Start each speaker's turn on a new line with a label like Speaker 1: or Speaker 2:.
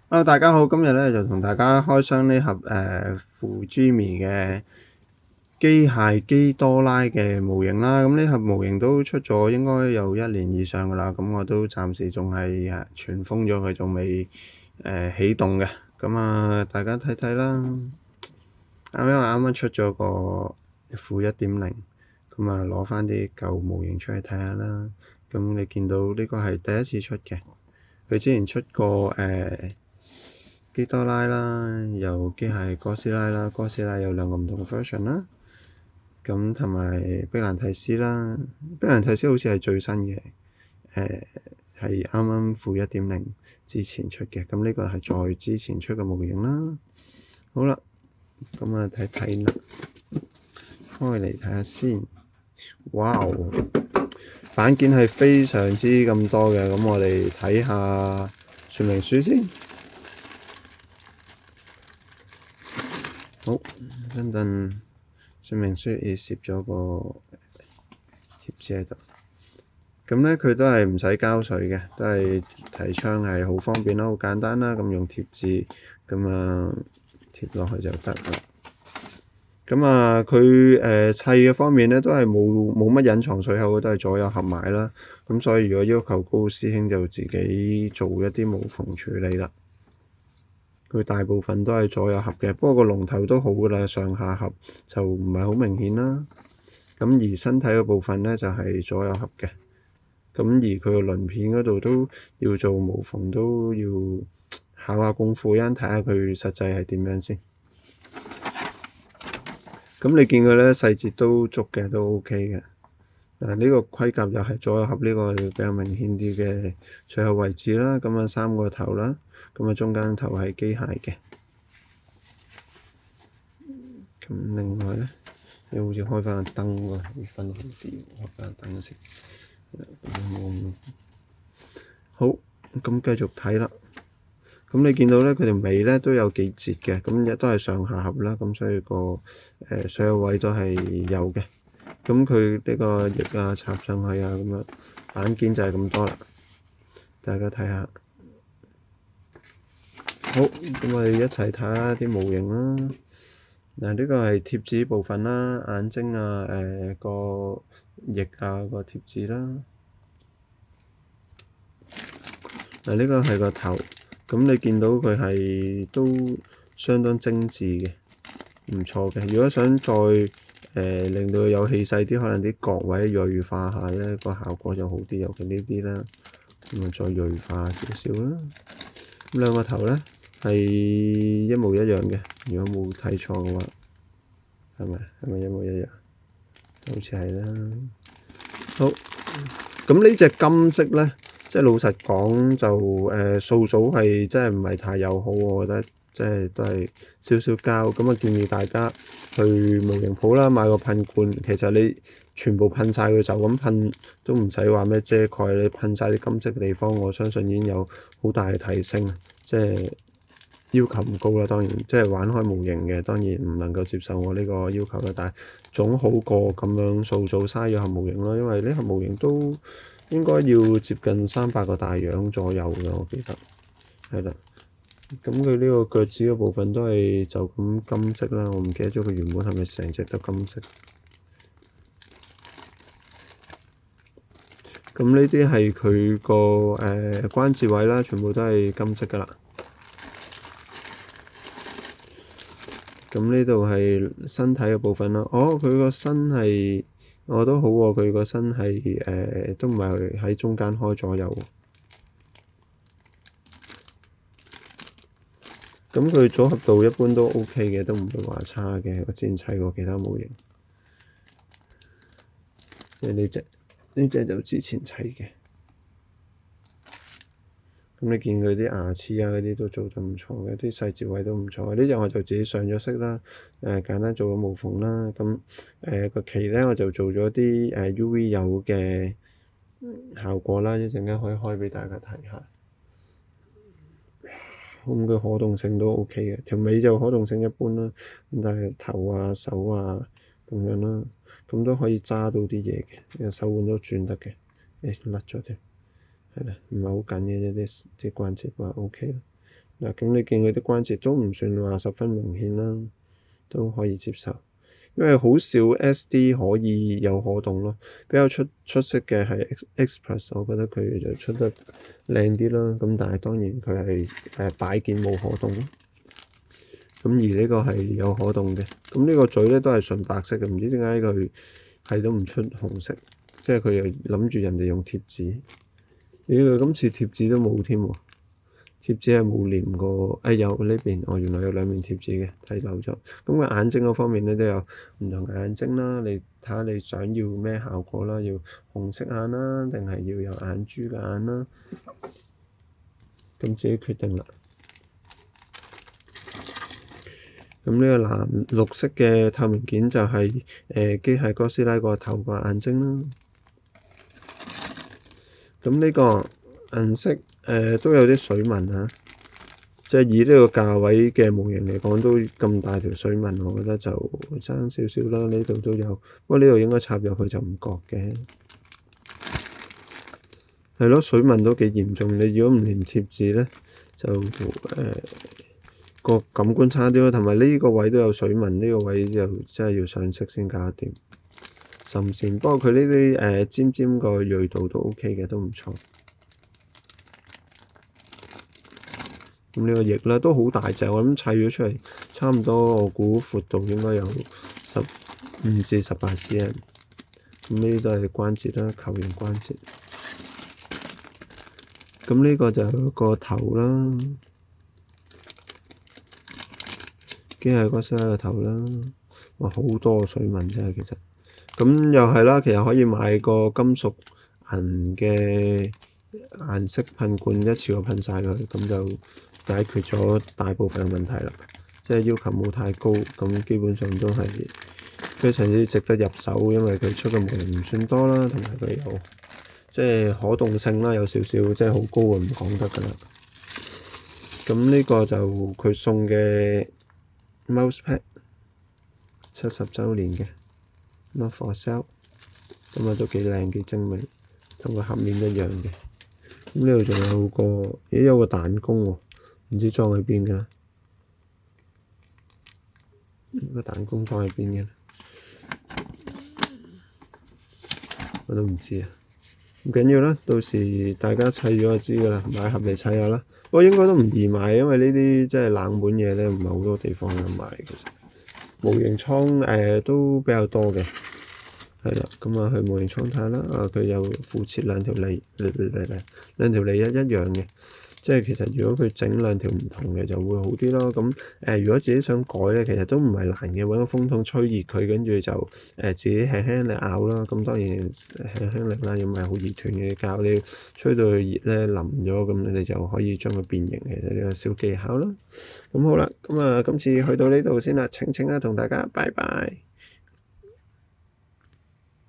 Speaker 1: Hello，大家好，今日咧就同大家開箱呢盒Fujimi 嘅機械基多拉嘅模型啦。咁呢盒模型都出咗應該有1年以上噶啦，咁我都暫時仲係存封咗佢，仲未起動嘅。咁大家睇睇啦。因為啱啱出咗個負1.0，咁攞翻啲舊模型出嚟睇下啦。咁你見到呢個係第一次出嘅，佢之前出過基多拉啦，有機械哥斯拉啦，哥斯拉有2個唔同嘅 version 啦。咁同埋碧蘭提斯啦，碧蘭提斯好似係最新嘅，係啱啱負1.0之前出嘅。咁呢個係再之前出嘅模型啦。好啦，咁睇睇啦，開嚟睇下先。哇哦！板件係非常之咁多嘅，咁我哋睇下說明書先。好，等陣說明書要攝咗個貼紙喺度。咁咧佢都係唔使膠水嘅，都係提倡係好方便啦，好簡單啦。咁用貼紙咁貼落去就得啦。咁佢砌嘅方面咧都係冇乜隱藏水口，都係左右合埋啦。咁所以如果要求高，師兄就自己做一啲無縫處理啦。佢大部分都係左右合嘅，不過個龍頭都好噶啦，上下合就唔係好明顯啦。咁而身體嘅部分咧就係左右合嘅。咁而佢個鱗片嗰度都要做無縫，都要考下功夫，一陣睇下佢實際係點樣先。咁你見佢咧細節都足嘅，都 OK 嘅。呢個盔甲又係左右合，呢個比較明顯啲嘅最後位置啦。咁3個頭啦，咁中間頭係機械嘅。咁另外咧，你好似開翻個燈喎，要分好啲，開翻個燈先。好，咁繼續睇啦。咁你見到咧，佢條尾咧都有幾節嘅，咁亦都係上下合啦。咁所以個所有位都係有嘅。咁佢呢個翼插上去咁板件就係咁多啦。大家睇下。好，咁我哋一齊睇下啲模型啦。呢個係貼紙部分啦，眼睛個翼個貼紙啦。呢個係個頭，咁你見到佢係都相當精緻嘅，唔錯嘅。如果想再令到佢有氣勢啲，可能啲角位鋭化下咧，個效果就好啲。尤其呢啲啦，咁再鋭化少少啦。咁兩個頭咧係一模一樣嘅，如果冇睇錯嘅話，係咪一模一樣？好似係啦。好，咁呢隻金色咧，即係老實講就塑組係真係唔係太友好，我覺得即係都係少少膠。咁建議大家去模型鋪啦，買個噴罐，其實你全部噴晒佢就咁噴，都唔使話咩遮蓋，你噴晒啲金色嘅地方，我相信已經有好大嘅提升。即係要求唔高啦，當然即係玩開模型嘅，當然唔能夠接受我呢個要求啦。但係總好過咁樣塑造嘥咗盒模型啦，因為呢盒模型都應該要接近300個大洋左右嘅，我記得係啦。咁佢呢個腳趾嘅部分都係就咁金色啦，我唔記得咗佢原本係咪成隻都金色。咁呢啲係佢個關節位啦，全部都係金色噶啦。咁呢度係身體嘅部分啦。佢個身係都好喎，佢個身係都唔係喺中間開左右。咁佢組合度一般都 OK 嘅，都唔會話差嘅。我之前砌過其他模型，即係呢隻就之前砌嘅。咁你見佢啲牙齒嗰啲都做得唔錯嘅，啲細節位都唔錯。呢隻我就自己上咗色啦，簡單做咗無縫啦。咁個鰭咧我就做咗啲UV 油嘅效果啦，一陣間可以開俾大家睇下。咁佢可動性都 OK 嘅，條尾就可動性一般啦。咁但係頭手咁樣啦，咁都可以揸到啲嘢嘅，手腕都轉得嘅。甩咗添。係啦，唔係好緊嘅啫，啲關節話 OK 啦。嗱，咁你見佢啲關節都唔算話十分明顯啦，都可以接受。因為好少 SD 可以有可動咯，比較出色嘅係 Express，我覺得佢就出得靚啲啦。咁但係當然佢係擺件冇可動咯。咁而呢個係有可動嘅。咁呢個嘴咧都係純白色嘅，唔知點解佢係都唔出紅色，即係佢又諗住人哋用貼紙。佢今次貼紙都冇添喎。貼紙係冇黏過，有呢邊，原來有兩面貼紙嘅，睇漏咗。咁個眼睛嗰方面咧都有唔同嘅眼睛啦，你睇下你想要咩效果啦，要紅色眼啦，定係要有眼珠嘅眼啦，咁自己決定啦。咁呢個綠色嘅透明件就係機械哥斯拉個頭個眼睛啦。咁呢個銀色都有啲水紋啊，即係以呢個價位嘅模型嚟講，都咁大條水紋，我覺得就爭少少啦。呢度都有，不過呢度應該插入去就唔覺嘅。係咯，水紋都幾嚴重。你如果唔連貼紙咧，就個感官差啲咯。同埋呢個位都有水紋，呢個位就真係要上色先搞得掂。甚至不過佢呢啲尖尖個鋭度都 OK 嘅，都唔錯。咁呢個翼咧都好大隻，我諗砌咗出嚟差唔多，我估闊度應該有15至18 cm。咁呢啲都係關節啦，球形關節。咁呢個就係個頭啦，機械哥斯拉個頭啦。哇，好多水紋真係其實。咁又係啦，其實可以買個金屬銀嘅顏色噴罐，一次過噴晒佢，咁就解決咗大部分嘅問題啦。即係要求冇太高，咁基本上都係非常之值得入手，因為佢出嘅模型唔算多啦，同埋佢有即係可動性啦，有少少即係好高啊，唔講得㗎啦。咁呢個就佢送嘅 mousepad 70週年嘅。Not for sale，咁啊都幾靚幾精美，同個盒面一樣嘅。咁呢度仲有個，有個彈弓喎，唔知裝喺邊嘅啦。個彈弓裝喺邊嘅？我都唔知啊。唔緊要啦，到時大家砌咗就知㗎啦，買盒嚟砌下啦。不過應該都唔易買，因為呢啲即係冷門嘢咧，唔係好多地方有賣其實。模型倉都比較多嘅，係啦，咁啊去模型倉睇下啦。佢有附設兩條脷，兩條脷一樣嘅，即係其實如果佢整兩條唔同嘅就會好啲咯。咁如果自己想改咧，其實都唔係難嘅，揾個風筒吹熱佢，跟住就自己輕輕嚟咬啦。咁當然輕輕力啦，因為好易斷嘅膠，你吹到佢熱咧腍咗，咁你就可以將佢變形。其實呢個小技巧啦。咁好啦，咁啊今次去到呢度先啦，晴晴啊同大家拜拜。